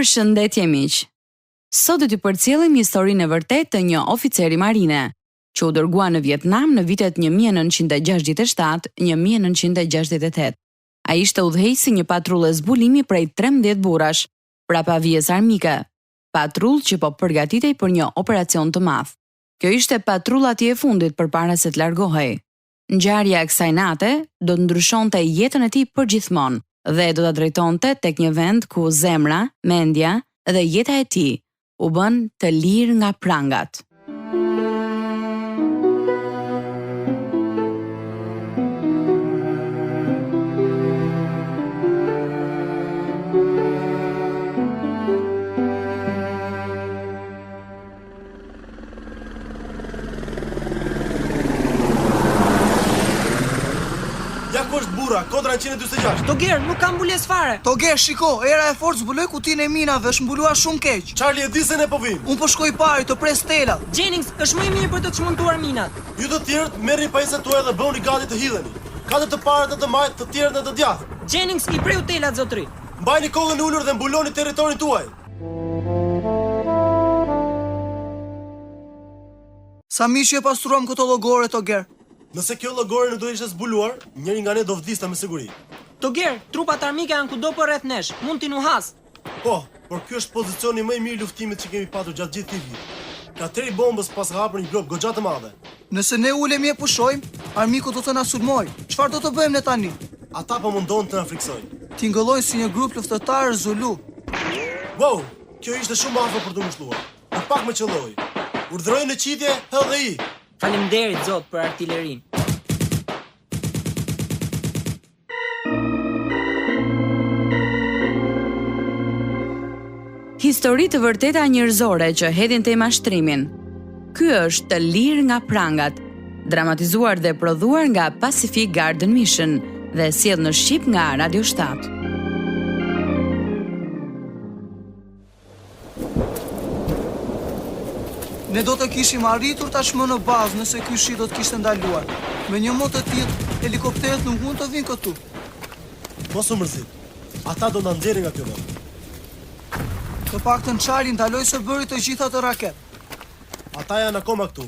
Përshëndetje miq. Sot do t'ju përcjellim historinë e vërtetë të një oficeri marine, që u dërgua në Vietnam në vitet 1967-1968. Ai ishte udhëheqësi një patrulle zbulimi prej 13 burrash, prapavijes armike, patrullë që po përgatitej për një operacion të madh. Kjo ishte patrulla e fundit përpara se të largohej. Ngjarja e kësaj nate do të ndryshonte jetën e tij përgjithmonë dhe do ta drejtonte tek një vend ku zemra, mendja dhe jeta e tij u bën të lirë nga prangat. Kodra 146. Toger, nuk kam mbules fare. Toger, shiko, era e fortë zbuloi kutinë e minave, është mbuluar shumë keq. Charlie e di se ne po vim. Unë po shkoj pari të pres Stella. Jennings, është më i mirë për të çmontuar minat. Ju të tjerët merrni pajisjet tuaja dhe bëuni gati të hidheni. Katër të parët të majt, të tjerët në të djathtë. Jennings, i preu telat zotri. Mbajni kollën ulur dhe mbuloni territorin tuaj. Sa mishi e pastruam këto llogore, Toger. Nëse kjo llogore nuk do ishte zbuluar, njëri nga ne do vdiste me siguri. Toger, trupat armike janë kudo për rreth nesh. Mund t'i nuhas. Po, por ky është pozicioni më i mirë i luftimit që kemi patur gjatë gjithë këtij viti. Katëri bombës pas ka hapur një grop goxha të madhe. Nëse ne ulemi e pushojmë, armiku do të na sulmojë. Çfarë do të bëjmë ne tani? Ata po mundon të na friksojnë. Tingëllojnë si një grup luftëtar Zulu. Wow, kjo ishte shumë afër për të ngushëlluar. Por pak më qelloi. Urdhëroi në qitje HDI. Faleminderit zot për artillerinë. Histori të vërteta njerëzore që hedhin te mashtrimin. Ky është Të lirë nga prangat, dramatizuar dhe prodhuar nga Pacific Garden Mission dhe sjell në shqip nga Radio 7. Ne do të kishim arritur tashmë në bazë nëse ky shi do të kishte ndaluar. Me një mod të tillë, helikopterët nuk mund të vinë këtu. Mos u mërzit. Ata do na nxjerrin nga kjo vend. Të paktën Charlie ndaloi së bëri të gjitha të raket. Ata janë akoma këtu.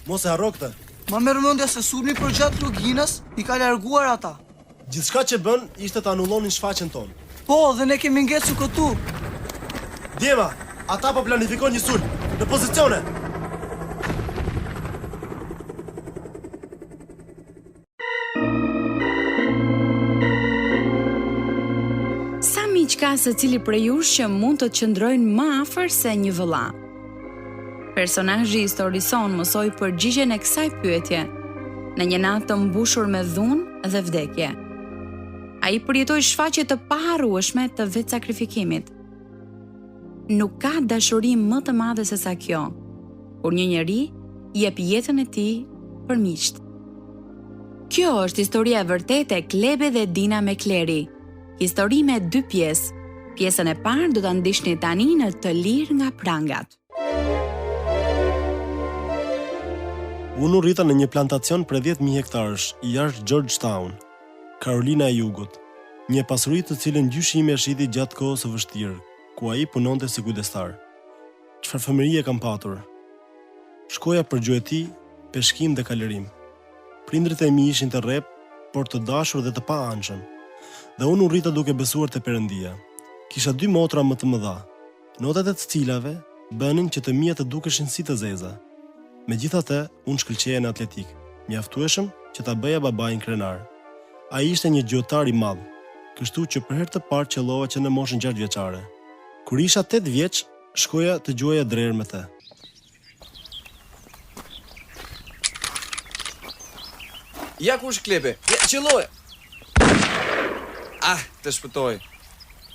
Mos e harro këtë. Ma merr mendja se sulmi përgjatë luginës i ka larguar ata. Gjithçka që bën ishte të anullonin shfaqjen tonë. Po, dhe ne kemi ngecur këtu. Djema, ata po planifikojnë një sulm. Në pozicione. Sa miq ka secili prej jush që mund të qëndrojnë më afër se një vëlla? Personazhi i historisë son mësoi përgjigjen e kësaj pyetje në një natë të mbushur me dhunë dhe vdekje. Ai përjetoi shfaqje të paharrueshme të vetë sakrifikimit. Nuk ka dashuri më të madhe se sa kjo, kur një njeri jep jetën e tij për miqt. Kjo është historia e vërtetë e Klebe dhe Dina McClary. Histori me 2 pjesë. Pjesën e parë do ta ndiqni tani në Të lirë nga prangat. Unë rrita në një plantacion për 10.000 hektarësh jashtë Georgetown, Carolina e Jugut, një pasuri të cilën gjyshi im e shiti gjatë kohës së vështirë, ku ai punonte si kujdestar. Çfarë fëmijërie kam patur. Shkoja për gjueti, peshkim dhe kalërim. Prindrit e mi ishin të rrep, por të dashur dhe të pa-anshëm. Dhe unë u rrita duke besuar te Perëndia. Kisha 2 motra më të mëdha, notat e të cilave bënin që të mia të dukeshin si të zeza. Megjithatë, unë shkëlqeja në atletik, mjaftueshëm që ta bëja babain krenar. Ai ishte një gjuetar i madh, kështu që për herë të parë qellova që në moshën 6 vjeçare. Kur isha 8 vjeç, shkoja të gjuaja drerë me të. Ja kush Klebe, ja qelloje. Të shpëtoj.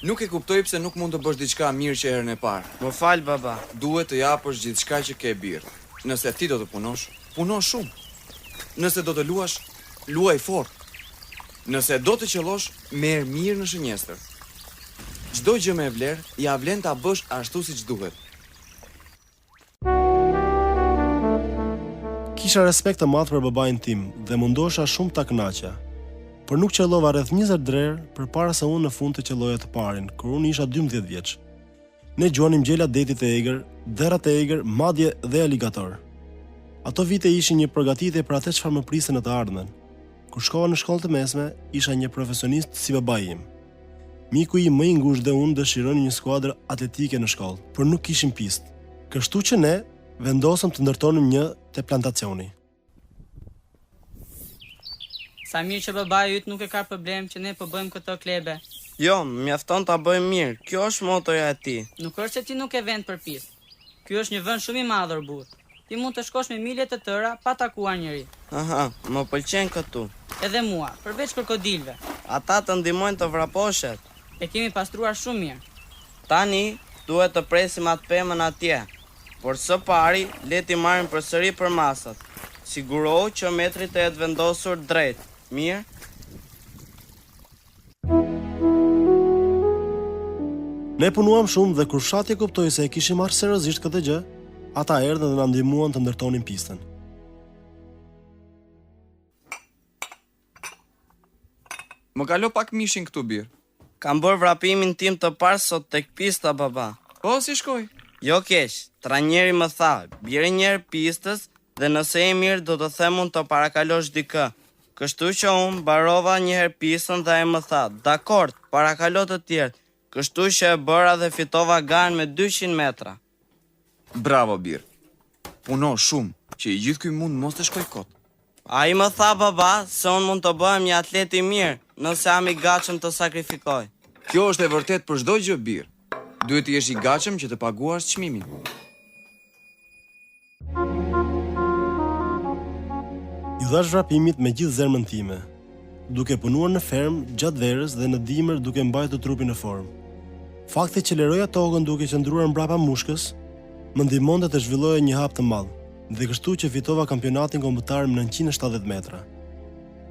Nuk e kuptoj pse nuk mund të bësh diçka mirë që herën e parë. Më fal baba. Duhet të japësh gjithçka që ke birr. Nëse ti do të punosh, puno shumë. Nëse do të luash, luaj fort. Nëse do të qellosh, merr mirë në shënjestër. Çdo gjë me vlerë, ja vlen ta bësh ashtu siç duhet. Kisha respekt të madh për babain tim dhe mundosha shumë ta kënaqja. Por nuk qellova rreth 20 drerë përpara se unë në fund të qelloja të parin, kur unë isha 12 vjeç. Ne gjuanim gjela detit e egër, dherat e egër, madje dhe aligator. Ato vite ishin një përgatitje për atë çfarë më priste në të ardhmen. Kur shkova në shkollë të mesme, isha një profesionist si babai im. Miku i më i ngushtë dhe unë dëshironin një skuadër atletike në shkollë, por nuk kishim pistë. Kështu që ne vendosëm të ndërtonim një te plantacioni. Sa mirë që babai yt nuk e ka problem që ne po bëjmë këto klebe. Jo, mjafton ta bëjmë mirë. Kjo është motoja e tij. Nuk është se ti nuk e vend për pistë. Ky është një vend shumë i madh burr. Ti mund të shkosh me mile të tëra pa takuar njëri. Aha, më pëlqen këtu. Edhe mua, përveç krokodilëve. Ata të ndihmojnë të vraposhet. E kemi pastruar shumë mirë. Tani duhet të presim atë pemën atje. Por së pari, le ti marrim përsëri për masat. Sigurohu që metrit e jetë vendosur drejt. Mirë? Ne punuam shumë dhe kur fshati kuptoi se e kishim marrë seriozisht këtë gjë, ata erdhën dhe na ndihmuan të ndërtonin pistën. Më kalo pak mishin këtu birë. Kam bërë vrapimin tim të parë sot tek pista, baba. Po, si shkoj? Jo keq, trajneri më tha, bjerë njerë pistës dhe nëse e mirë do të them unë të parakalosh dikë. Kështu që unë barova njëherë pistën dhe ai më tha, dakord, parakalo të tjerë. Kështu që e bëra dhe fitova garën me 200 metra. Bravo, birë. Puno shumë, që i gjithë ky mund mos të shkoj kot. Ai më tha, baba, se unë mund të bëhem një atlet i mirë, nëse jam i gatshëm të sakrifikoj. Kjo është e vërtet për çdo gjë, birë. Duhet të jesh i gatshëm që të paguash çmimin. I dhash vrapimit me gjithë zemrën time, duke punuar në fermë gjatë verës dhe në dimër duke mbajtur trupin në formë. Fakti që leroja tokën duke qëndruar mbrapa mushkës, më ndihmonte të zhvilloja një hap të madh, dhe kështu që fitova kampionatin kombëtar në 970 metra.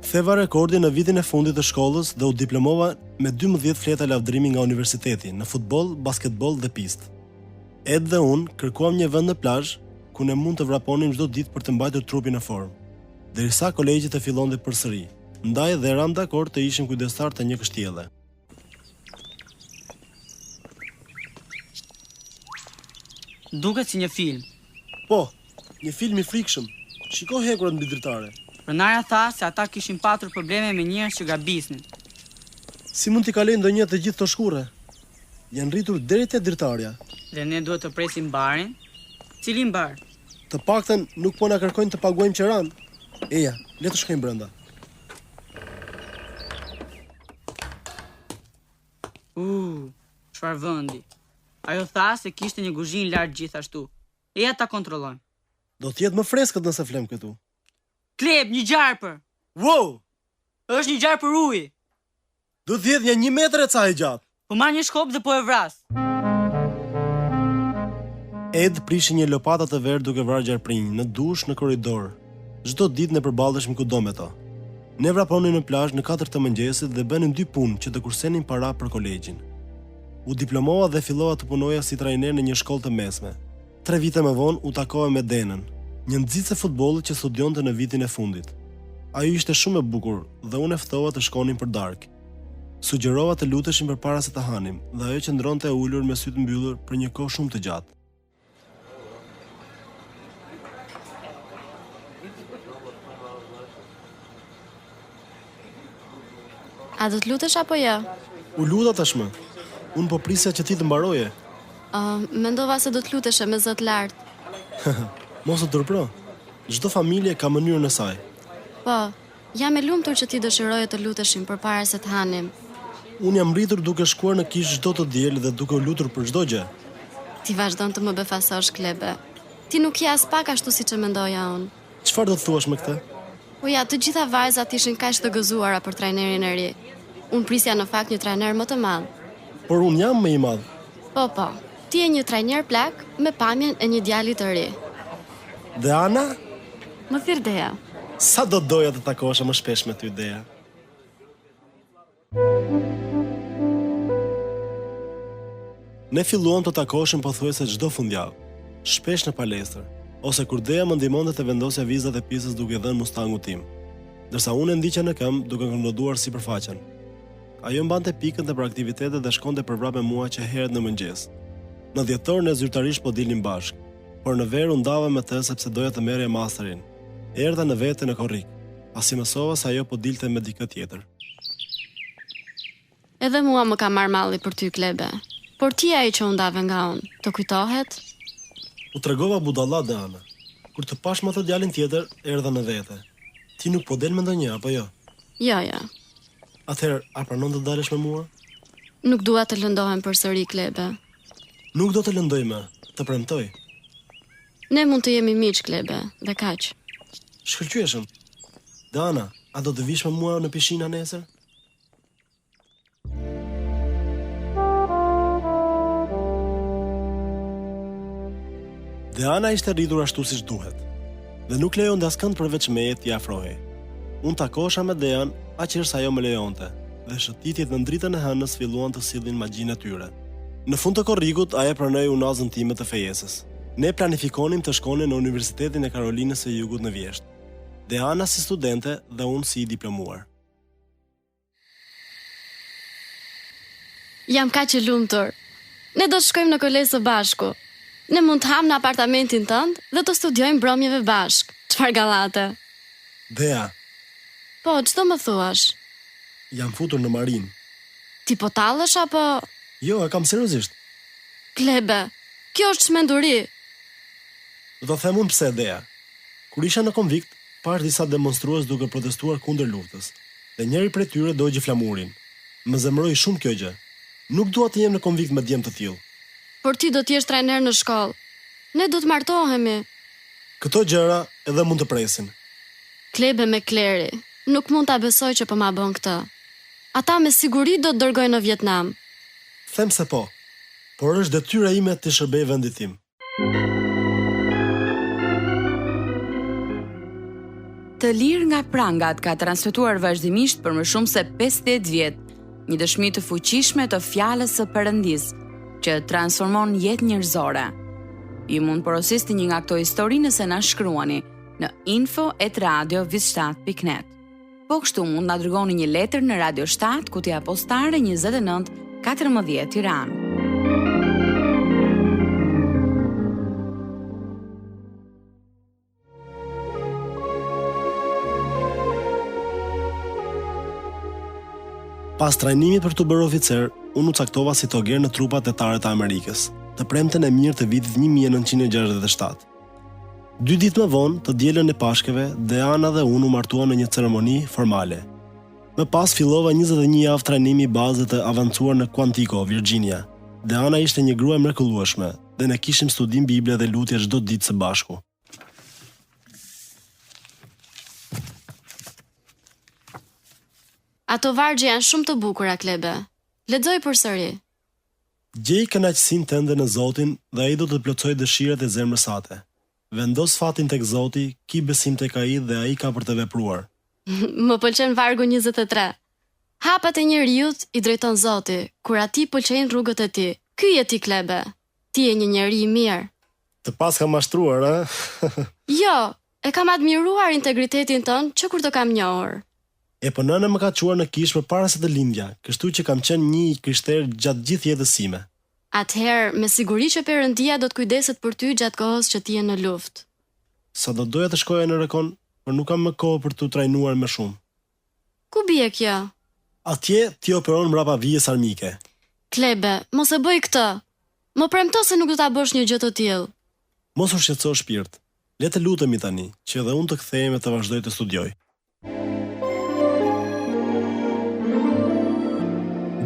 Theva rekordin në vitin e fundit të shkollës dhe u diplomova me 12 fleta lavdërimi nga universiteti në futboll, basketbol dhe pistë. Ed dhe unë kërkuam një vend në plazh ku ne mund të vraponim çdo ditë për të mbajtur trupin në formë, derisa kolegji të fillonte përsëri. Ndaj dhe ram dakord të ishim kujdestar të një kështjelle. Duket si një film. Po, një film i frikshëm. Shiko hekurat mbi dritare. Pronarja tha se ata kishin patur probleme me njerëz që gabisnin. Si mund t'i kalojnë ndonjë të gjithë të shkurre? Janë rritur deri te dritarja. Dhe ne duhet të presim barin? Cilin bar? Të paktën nuk po na kërkojnë të paguajmë qeran. Eja, le të shkojmë brenda. Çfarë vendi? Ajo tha se kishte një kuzhinë lart gjithashtu. Eja ta kontrollojmë. Do t'jetë më freskët nëse flem këtu. Kleb, një gjarpër. Wow! Është një gjarpër uji. Do t'jetë një 1 metër e ca e gjatë. Po marr një shkop dhe po e vras. Ed prishi një lopata të verdhë duke vrarë gjarprinj në dush në korridor. Çdo ditë ne përballeshim kudo me to. Ne vraponin në plazh në 4 të mëngjesit dhe bënin 2 punë që të kursenin para për kolegjin. U diplomova dhe fillova të punoja si trajner në një shkollë të mesme. 3 vite më vonë u takova me Denën, një nxitse futbolli që studionte në vitin e fundit. Ajo ishte shumë e bukur dhe unë e ftova të shkonin për darkë. Sugjerova të luteshim përpara se të hanim dhe ajo qëndronte e ulur me sytë mbyllur për një kohë shumë të gjatë. A do të lutesh apo jo? U luta tashmë. Unë po prisja që ti të mbaroje. Mendova se do të luteshe me zot lart. Mos e tërpro. Çdo familje ka mënyrën e saj. Po, jam e lumtur që ti dëshiroje të luteshim përpara se të hanim. Unë jam rritur duke shkuar në kishë çdo të diel dhe duke u lutur për çdo gjë. Ti vazhdon të më befasosh, Klebe. Ti nuk je as pak ashtu siç e mendoja unë. Çfarë do të thuash me këtë? Po ja, të gjitha vajzat ishin kaq të gëzuara për trajnerin e ri. Unë prisja në fakt një trajner më të madh. Por unë jam më i madh. Po, ti je një trajner plak me pamjen e një djali të ri. Dhe Ana? Më thirr Dea. Sa do doja të takohesha më shpesh me ty, Dea? Ne filluam të takoheshim pothuajse çdo fundjavë, shpesh në palestër, ose kur Dea më ndihmonte të vendosja vizat e pistës duke dhënë mustangut tim, ndërsa unë e ndiqja në këmbë duke këndoduar sipërfaqen. Ajo mbante pikën dhe për aktivitetet dhe shkonte për vrap me mua që herët në mëngjes. Në dhjetor ne zyrtarisht po dilnim bashk, por në verë u ndava me të sepse doja të merrja masterin. Erdha në vete në korrik, pasi mësova se ajo po dilte me dikë tjetër. Edhe mua më ka marrë malli për ty, Klebe. Por ti ai që u ndave nga unë, të kujtohet? U tregova budalla Deana. Kur të pash më të djalin tjetër, erdha në vete. Ti nuk po del me ndonjë, apo jo? Jo. Atëherë, a pranon të dalesh me mua? Nuk dua të lëndohem përsëri, Klebe. Nuk do të lëndoj më, të premtoj. Ne mund të jemi miq, Klebe, dhe kaq. Shkëlqyeshëm. Deana, a do të vish me mua në pishina nesër? Deana ishte rritur ashtu siç duhet, dhe nuk lejonte askënd përveç meje t'i afrohej. Unë takosha me Dean, aq sa ajo më lejonte, dhe shëtitjet në dritën e hënës filluan të sillin magjinë e tyre. Në fund të korrikut, ajo pranoi unazën time të fejesës. Ne planifikonim të shkonim në Universitetin e Karolinës së Jugut në Vjeshtë. Deana si studente dhe unë si i diplomuar. Jam kaq e lumtur. Ne do të shkojmë në kolegj së bashku. Ne mund të ham në apartamentin tënd dhe të studiojmë mbrëmjeve bashk. Çfarë gallate? Dea, Po, ç'do më thuash? jam futur në marinë. Ti po tallesh apo? Jo, e kam seriozisht. Klebe, kjo është çmenduri. Do të them unë pse, Dea. Kur isha në konvikt, pash disa demonstrues duke protestuar kundër luftës, dhe njëri prej tyre dogji flamurin. Më zemëroi shumë kjo gjë. Nuk dua të jem në konvikt me djem të tillë. Por ti do t'jesh trajner në shkollë. Ne do të martohemi. Këto gjëra edhe mund të presin. Klebe me Kleri, nuk mund ta besoj që po ma bën këtë. Ata me siguri do të dërgojnë në Vietnam. Them se po, por është detyra ime të shërbej vendit tim. Të lirë nga prangat ka transmetuar vazhdimisht për më shumë se 50 vjet, një dëshmi të fuqishme të fjalës së Perëndis, që transformon jetë njerëzore. Ju mund porosisni një nga këto histori nëse na shkruani në info@radiovistat.net. Po kështu mund na dërgoni një letër në Radio 7, kutija postare 29 14 Tiranë. Pas trajnimit për të bërë oficer, unë u caktova si toger në trupat tetare të Amerikës, të premten e mirë të vitit 1967. 2 ditë më vonë, të dielën e Pashkeve, Deana dhe unë u martuam në një ceremoni formale. Më pas fillova 21 javë trajnimi bazë të avancuar në Quantico, Virginia. Deana ishte një grua e mrekullueshme dhe ne kishim studim Bible dhe lutje çdo ditë së bashku. Ato vargje janë shumë të bukura, Klebe. Lexoj përsëri. Gjej kënaqësinë tënde në Zotin dhe ai do të plotësojë dëshirat e zemrës sate. Vendos fatin tek Zoti, ki besim tek ai dhe ai ka për të vepruar. Më pëlqen vargu 23. Hapat e njeriut i drejton Zoti, kur atij pëlqejnë rrugët e tij. Ky je ti, Klebe. Ti je një njeri i mirë. Të pas ka mashtruar, a? Jo, e kam admiruar integritetin tënd që kur të kam njohur. E po nëna më ka quar në kish përpara se të lindja, kështu që kam qenë një krishter gjatë gjithë jetës sime. Atëherë, me siguri që Perëndia do të kujdeset për ty gjatë kohës që ti je në luftë. Sa do doja të shkoja në Rekon, por nuk kam më kohë për të trajnuar më shumë. Ku bie kjo? Atje ti operon mbrapa vijës armike. Klebe, mos e bëj këtë. Më premto se nuk do ta bësh një gjë të tillë. Mos u shqetëso shpirt. Le të lutemi tani, që edhe unë të kthehem e të vazhdoj të studioj.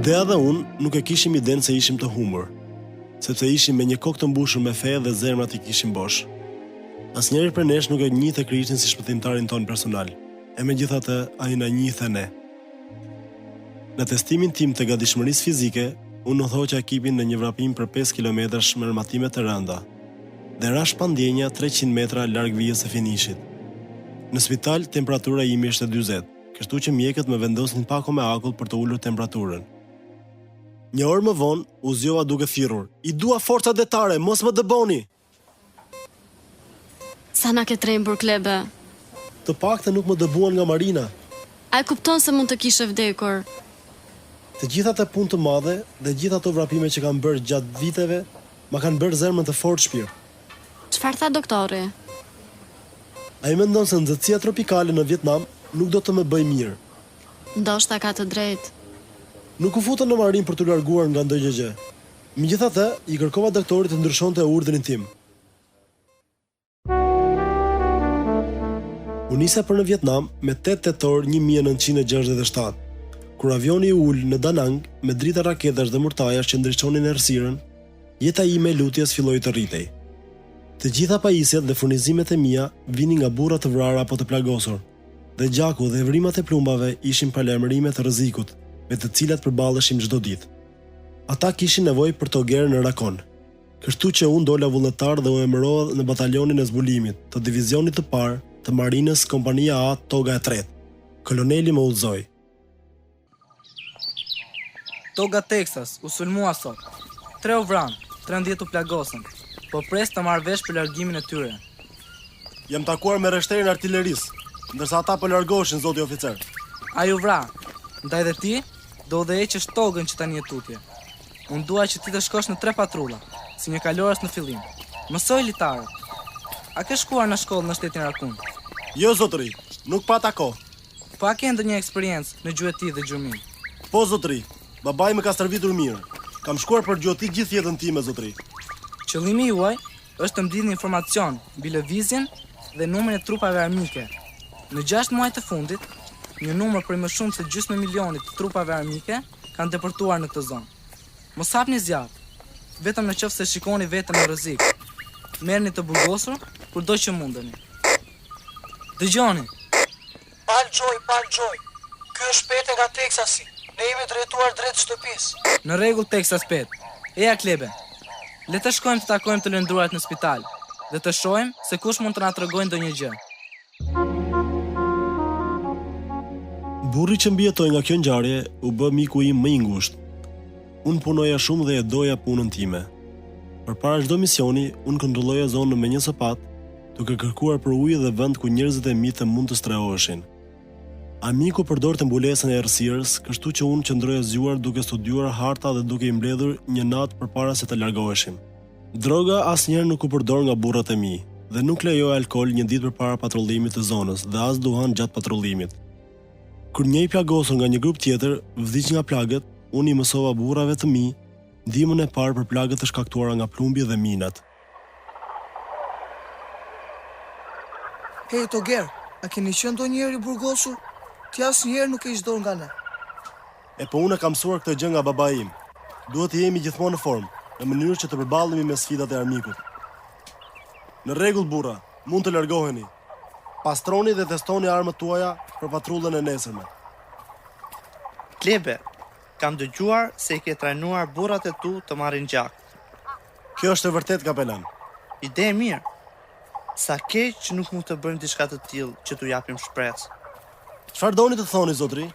Dea dhe unë nuk e kishim iden se ishim të humbur, sepse ishim me një kokë të mbushur me fe dhe zemrat i kishim bosh. Asnjëri prej nesh nuk e njihte Krishtin si shpëtimtarin ton personal, e megjithatë ai na njihte ne. Në testimin tim të gatishmërisë fizike, unë u hoqa ekipin në një vrapim për 5 kilometrash me armatime të rënda, dhe rash pandjenja 300 metra larg vijës së finishit. Në spital temperatura ime ishte 40, kështu që mjekët më vendosnin pako me akull për të ulur temperaturën. Një orë më vonë, u zgjova duke thirrur: "I dua forca detare, mos më dëboni!" Sa na ke trembur, Klebe. Të paktën nuk më dëbuan nga Marina. A e kupton se mund të kishe vdekur? Të gjitha ato punë të madhe dhe gjitha ato vrapime që kam bërë gjatë viteve ma kanë bërë zemrën të fortë shpirt. Çfarë tha doktori? Ai mendon se nxehtësia tropikale në Vietnam nuk do të më bëj mirë. Ndoshta ka të drejtë. Nuk u futën në marrim për të larguar nga ndonjë gjë. Megjithatë, i kërkova doktorit të ndryshonte urdhrin tim. U nisa për në Vietnam me 8 tetor 1967, kur avioni u ul në Da Nang me drita raketash dhe murtajash që ndriçonin errësirën, jeta ime e lutjes filloi të rritej. Të gjitha pajisjet dhe furnizimet e mia vinin nga burra të vrarë apo të plagosur, dhe gjaku dhe vrimat e plumbave ishin palajmërime të rrezikut, me të cilat përballeshim çdo ditë. Ata kishin nevojë për togerë në Rakon. Kështu që unë dola vullnetar dhe u emërova në batalionin e zbulimit të divizionit të parë të marinës kompania A toga e tretë. Koloneli më udhëzoi. Toga Texas u sulmua sot. 3 u vranë, 13 u plagosën, po pres të marrë vesh për largimin e tyre. Jam takuar me reshterin artillerisë, ndërsa ata po largoheshin, zoti oficer. Ai u vra, ndaj dhe ti do dhe heqësh togën që tani e tutje. Unë dua që ti të shkosh në 3 patrulla, si një kalorës në fillim. Mësoj litarët. A ke shkuar në shkollë në shtetin Rakun? Jo, zotëri, nuk pata kohë. Po a ke ndonjë eksperiencë në gjuhëti dhe gjurmim? Po, zotëri, babai më ka stërvitur mirë. Kam shkuar për gjuhëti gjithë jetën time, zotëri. Qëllimi juaj është të mbledhni informacion mbi lëvizjen dhe numrin e trupave armike. Në 6 muajt të fundit, një numër për më shumë se gjysmë milionit të trupave armike kanë deportuar në këtë zonë. Mos hapni zjarr, vetëm në qoftë se shikoni veten në rrezik. Merrni të burgosur kurdo që mundeni. Dëgjoni. Pal Joy. Ky është Pete nga Texasi. Ne jemi drejtuar drejt shtëpisë. Në rregull Texas Pet. Eja Klebe. Le të shkojmë të takojmë të lëndruarit në spital dhe të shohim se kush mund të na tregojë ndonjë gjë. Burri që mbijetoi nga kjo ngjarje u bë miku im më i ngushtë. Unë punoja shumë dhe e doja punën time. Përpara çdo misioni, unë kontrolloja zonën me një sopat, duke kërkuar për ujë dhe vend ku njerëzit e mi të mund të strehoheshin. Amiku përdorte mbulesën e errësirës, kështu që unë qëndroja zgjuar duke studiuar harta dhe duke i mbledhur një natë përpara se të largoheshim. Droga asnjëherë nuk u përdor nga burrat e mi dhe nuk lejoj alkool një ditë përpara patrullimit të zonës dhe as duhan gjatë patrullimit. Kur një i plagosur nga një grup tjetër vdiq nga plagët, unë i mësova burrave të mi ndihmën e parë për plagët të shkaktuara nga plumbi dhe minat. Hey Toger, a keni qenë ndonjëherë i burgosur? Ti asnjëherë nuk e dorë nga ne. E po unë kam mësuar këtë gjë nga babai im. Duhet të jemi gjithmonë në formë, në mënyrë që të përballemi me sfidat e armikut. Në rregull burra, mund të largoheni. Pastroni dhe testoni armët tuaja për patrullën e nesërme. Klebe, kam dëgjuar se i ke trajnuar burrat e tu të marrin gjak. Kjo është e vërtet, kapelan. Ide e mirë. Sa keq që nuk mund të bëjmë diçka të tillë që t'u japim shpresë. Çfarë doni të thoni, zotri?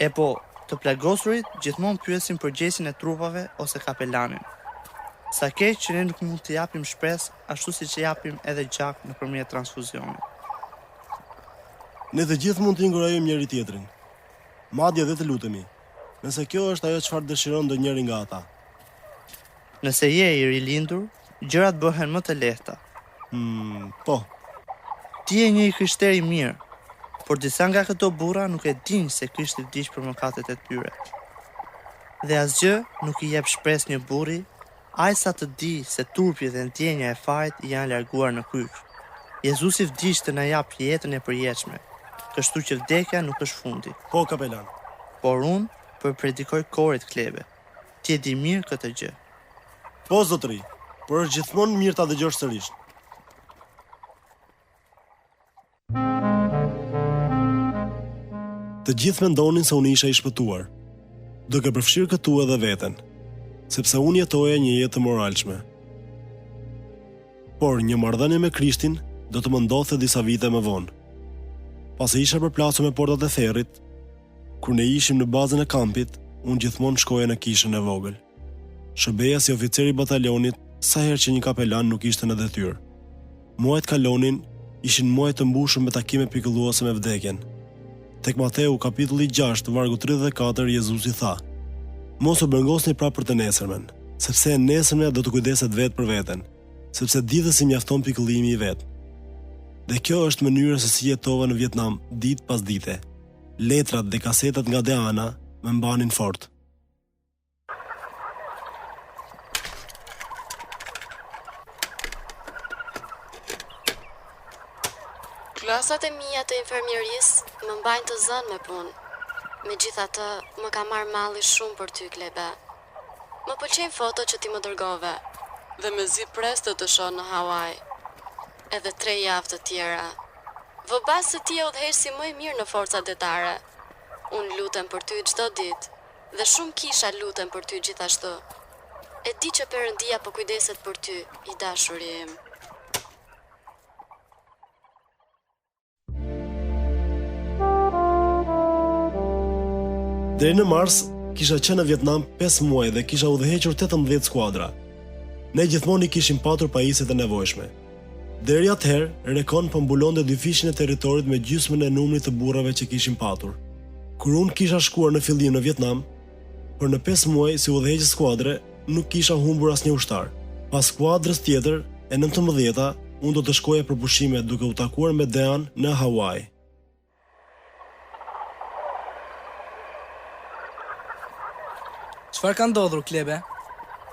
E po, të plagosurit gjithmonë pyesin për gjesjen e trupave ose kapelanin. Sa keq që ne nuk mund të japim shpresë ashtu siç japim edhe gjak nëpërmjet transfuzionit. Ne të gjithë mund të inkurajojmë njëri tjetrin. Madje dhe të lutemi, nëse kjo është ajo çfarë dëshiron ndonjëri nga ata. Nëse je i rilindur, gjërat bëhen më të lehta. Po. Ti je një krishter i mirë, por disa nga këto burra nuk e dinë se Krishti vdiq për mëkatet e tyre. Dhe asgjë nuk i jep shpresë një burri, aq sa të di se turpi dhe ndjenja e fajit janë larguar në kryq. Jezusi vdiq të na jap jetën e përjetshme, kështu që vdekja nuk është fundi. Po, kapelan. Por unë përpredikoj korit Klebe. Ti e di mirë këtë gjë. Po, zotëri, por është gjithmonë mirë ta dëgjosh sërish. Të gjithë mendonin se unë isha i shpëtuar, duke përfshirë këtu edhe veten, sepse unë jetoja një jetë të moralshme. Por një marrëdhënie me Krishtin do të më ndodhte disa vite më vonë. Pasi isha përplasur me portat e therrit, kur ne ishim në bazën e kampit, unë gjithmonë shkoja në kishën e vogël. Shërbeja si oficer i batalionit sa herë që një kapelan nuk ishte në detyrë. Muajt kalonin ishin muaj të mbushur me takime pikëlluese me vdekjen. Tek Mateu kapitulli 6, vargu 34, Jezusi tha: Mos u bërngosni prapë për të nesërmen, sepse e nesërme do të kujdeset vetë për veten, sepse di dhe si mjafton pikëllimi i vet. Dhe kjo është mënyra se si jetova në Vietnam ditë pas dite. Letrat dhe kasetat nga Deana më mbanin fort. Klasat e mia të infermierisë më mbajnë të zënë me punë. Megjithatë, më ka marrë malli shumë për ty, Klebe. Më pëlqejnë foto që ti më dërgove dhe mezi presto të shoh në Hawaii. Edhe 3 javë të tjera. Vëbas se ti e udhëheq si më i mirë në forcat detare. Unë lutem për ty çdo ditë dhe shumë kisha lutem për ty gjithashtu. E di që Perëndia po kujdeset për ty, i dashuri im. Deri në mars, kisha qenë në Vietnam 5 muaj dhe kisha udhëhequr 18 skuadra. Ne gjithmonë i kishim patur pajisjet e nevojshme. Deri atëherë, Recon po mbulonte dyfishin e territorit me gjysmën e numrit të burrave që kishim patur. Kur unë kisha shkuar në fillim në Vietnam, për në 5 muaj si udhëheqës skuadre, nuk kisha humbur asnjë ushtar. Pas skuadrës tjetër, e 19-ta, unë do të shkoja për pushime duke u takuar me Dean në Hawaii. Çfarë ka ndodhur, Klebe?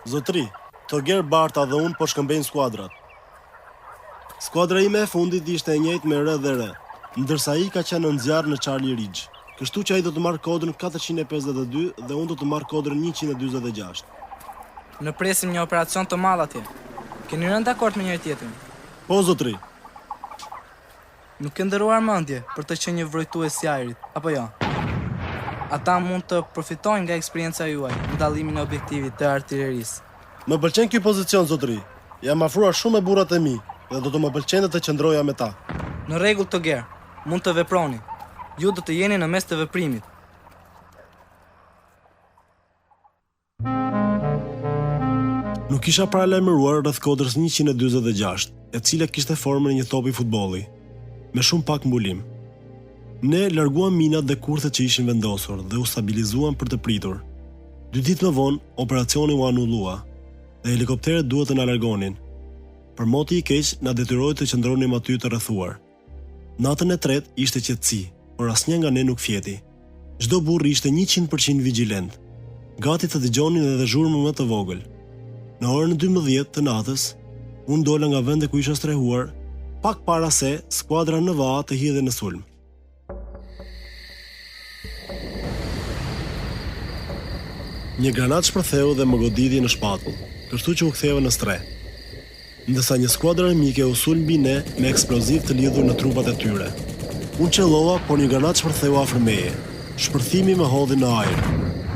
Zotri, Toger Barta dhe unë po shkëmbejnë skuadrat. Skuadra ime e fundit ishte e njëjtë me R dhe R, ndërsa ai ka qenë në zjarr në Charlie Ridge. Kështu që ai do të marrë kodrin 452 dhe unë do të marrë kodrin 146. Në presim një operacion të madh atje. Keni rënë dakord me njëri tjetrin? Po, zotri. Nuk ke ndëruar mendje për të qenë një vrojtues i ajrit, apo jo? Ata mund të përfitojnë nga eksperienca juaj në dallimin e objektivit të artillerisë. Më pëlqen ky pozicion, zotri. Jam afruar shumë me burrat e mi dhe do të më pëlqente të qëndroja me ta. Në rregull, Toger, mund të veproni. Ju do të jeni në mes të veprimit. Nuk isha paralajmëruar rreth kodrës 146, e cila kishte formën e një topi futbolli, me shumë pak mbulim. Ne larguam minat dhe kurthet që ishin vendosur dhe u stabilizuam për të pritur. 2 ditë më vonë, operacioni u anullua dhe helikopterët duhet të na largonin. Për moti i keq, na detyroi të qëndronim aty të rrethuar. Natën e tretë ishte qetësi, por asnjë nga ne nuk fjeti. Çdo burr ishte 100% vigjilent, gati të dëgjonin edhe zhurmë më të vogël. Në orën 12 të natës, unë dola nga vendi ku isha strehuar, pak para se skuadra në VA të hidhe në sulm. Një granat shpërtheu dhe më goditi në shpatull, kështu që u ktheva në stre. Ndërsa një skuadër armike u sul mbi ne me eksploziv të lidhur në trupat e tyre. Unë qellova, por një granat shpërtheu afër meje. Shpërthimi më hodhi në ajër,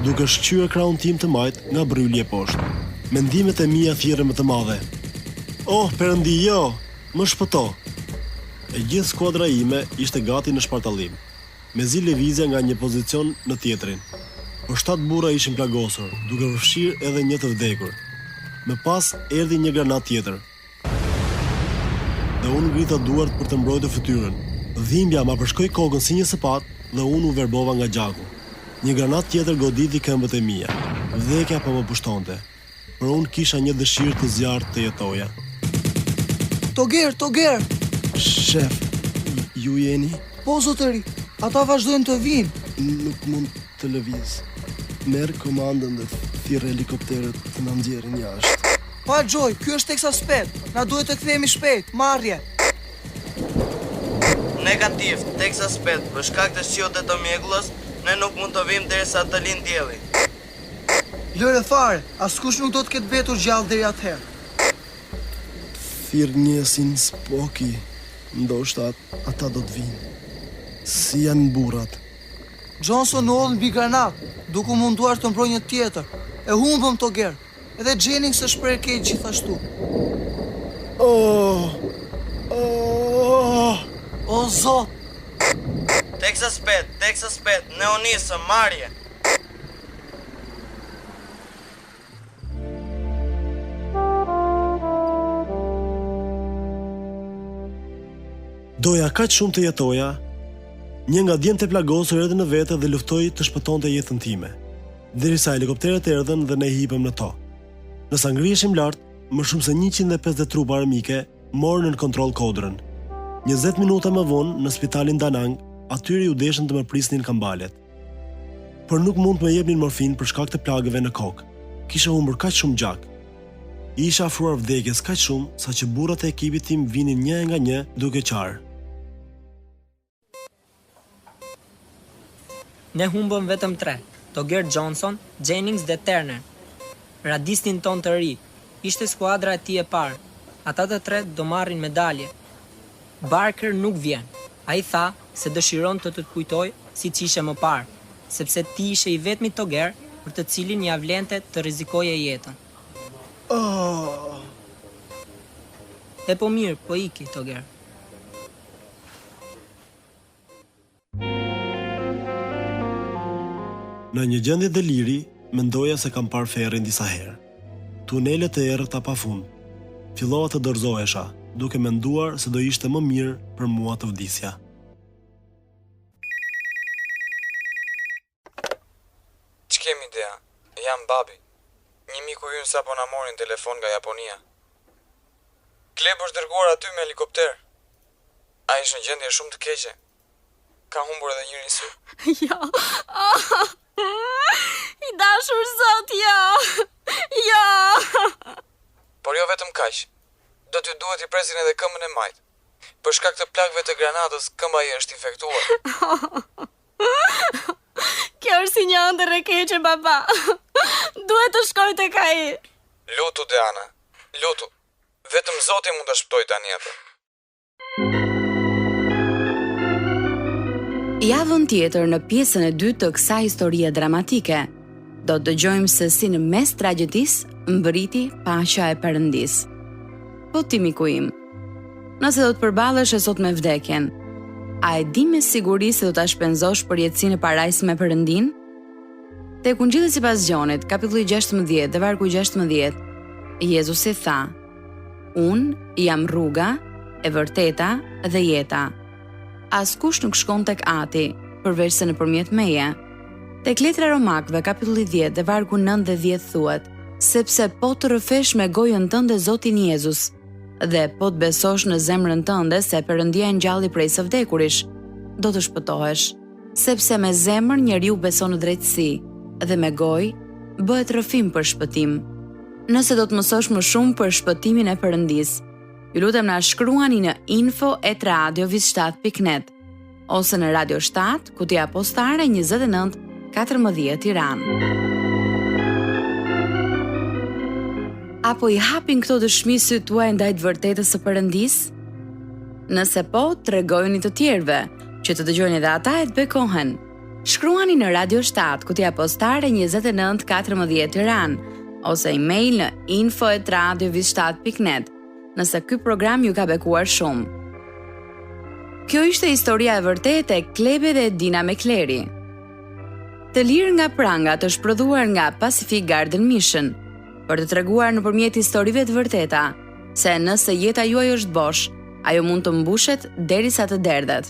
duke shqyer krahun tim të majt nga brylje poshtë. Mendimet e mia thirrën më të madhe. Oh, Perëndi, jo, më shpëto. E gjithë skuadra ime ishte gati në shpartallim, mezi lëvizja nga një pozicion në tjetrin. Por 7 burra ishin plagosur, duke përfshirë edhe një të vdekur. Më pas erdhi një granat tjetër. Dhe unë ngrita duart për të mbrojtur fytyrën. Dhimbja ma përshkoi kokën si një sapat dhe unë u verbova nga gjaku. Një granat tjetër goditi këmbët e mia. Vdekja po më pushtonte, por unë kisha një dëshirë të zjarrt të jetoja. Toger! Shef, ju jeni? Po, zotëri, ata vazhdojnë të vinë. Nuk mund të lëviz. Merë komandën dhe thirrë helikopterët të na nxjerrin jashtë. Pa Gjoj, ky është Texas Pet. Na duhet të kthehemi shpejt. Marrje. Negativ, Texas Pet, për shkak të shiut të mjegullës, ne nuk mund të vim derisa të lind dielli. Lëre fare, askush nuk do të ketë betur gjallë deri atëherë. Thirr njësin Spoki, ndoshta ata do të vinë. Si janë burrat? Johnson në mbi granat, duke munduar të mbrojë një tjetër. E humbëm Toger. Edhe Jennings është prerë keq gjithashtu. O zot! Texas Pet, ne u nisëm, marrje. Doja kaq shumë të jetoja. Një nga djemtë e plagosur erdhi në vete dhe luftoi të shpëtonte jetën time, derisa helikopterët erdhën dhe ne hipëm në to. Nësa ngriheshim lart, më shumë se 150 trupa armike morën në kontroll Kodrën. 20 minuta më vonë në spitalin Da Nang, atyre ju deshën të më prisnin kambalet. Por nuk mund të më jepnin morfin për shkak të plagëve në kokë. Kisha humbur kaq shumë gjak. Isha afruar vdekjes kaq shumë sa që burrat e ekipit tim vinin një nga një duke qarë. Ne humbëm vetëm 3, Toger Johnson, Jennings dhe Turner. Radistin ton të ri, ishte skuadra e tij e parë. Ata të 3 do marrin medalje. Barker nuk vjen. Ai tha se dëshiron të të kujtoj siç ishte më parë, sepse ti ishe i vetmi Toger për të cilin ja vlente të rrezikoje jetën. E po mirë, po iki, Toger. Në një gjendje deliri, mendoja se kam parë ferrin disa herë. Tunelet e errëta pafund. Fillova të dorëzohesha, duke menduar se do ishte më mirë për mua të vdisja. Ç'kem idea? Jam babi. Një miku ynë sapo na mori në telefon nga Japonia. Kleb është dërguar aty me helikopter. Ai është në gjendje shumë të keqe. Ka humbur edhe njërin sy. Jo. I dashur zot, jo. Jo. Por jo vetëm kaq. Do t'ju duhet i presin edhe këmbën e majt. Për shkak të plagëve të granatës, këmba i është infektuar. Kjo është si një ëndër e keqe, baba. Duhet të shkoj tek ai. Lutu, Deana. Lutu. Vetëm Zoti mund ta shpëtoj tani atë. Javën tjetër në pjesën e dytë të kësaj historie dramatike, do të dëgjojmë se si në mes tragjedisë mbriti paqja e Perëndis. Po ti miku im, nëse do të përballesh sot me vdekjen, a e di me siguri se do ta shpenzosh për jetësinë e parajsë me Perëndin? Tek Ungjilli sipas Gjonit, kapitulli 16 dhe vargu 16, Jezusi tha: Unë jam rruga, e vërteta dhe jeta. Askush nuk shkon tek Ati, përveç se nëpërmjet meje. Tek letra Romakëve, kapitulli 10 dhe vargu 9 dhe 10 thuhet: sepse po të rrëfesh me gojën tënde Zotin Jezus, dhe po të besosh në zemrën tënde se Perëndia e ngjalli prej së vdekurish, do të shpëtohesh. Sepse me zemër njeriu beson në drejtësi, dhe me gojë bëhet rrëfim për shpëtim. Nëse do të mësosh më shumë për shpëtimin e Perëndis, ju lutem na shkruani në info@radioviz7.net ose në Radio 7, kutia postare 29 14 Tiranë. Apo i hapin këto dëshmi sytë tuaj ndaj të vërtetës së Perëndis? Nëse po, tregojeni të tjerëve që të dëgjojnë edhe ata e të bekohen. Shkruani në Radio 7, kutia postare 29 14 Tiranë ose email në info@radioviz7.net nëse ky program ju ka bekuar shumë. Kjo ishte historia e vërtetë e Klebe dhe Dina Mekleri. Të lirë nga prangat është prodhuar nga Pacific Garden Mission, për të treguar nëpërmjet historive të vërteta se nëse jeta juaj është bosh, ajo mund të mbushet derisa të derdhet.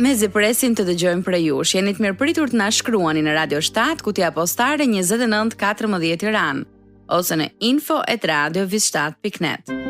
Mezi presim të dëgjojmë prej jush, jeni të mirëpritur të na shkruani në Radio 7, kutia postare 29 14 Tiranë ose në info@radioviz7.net.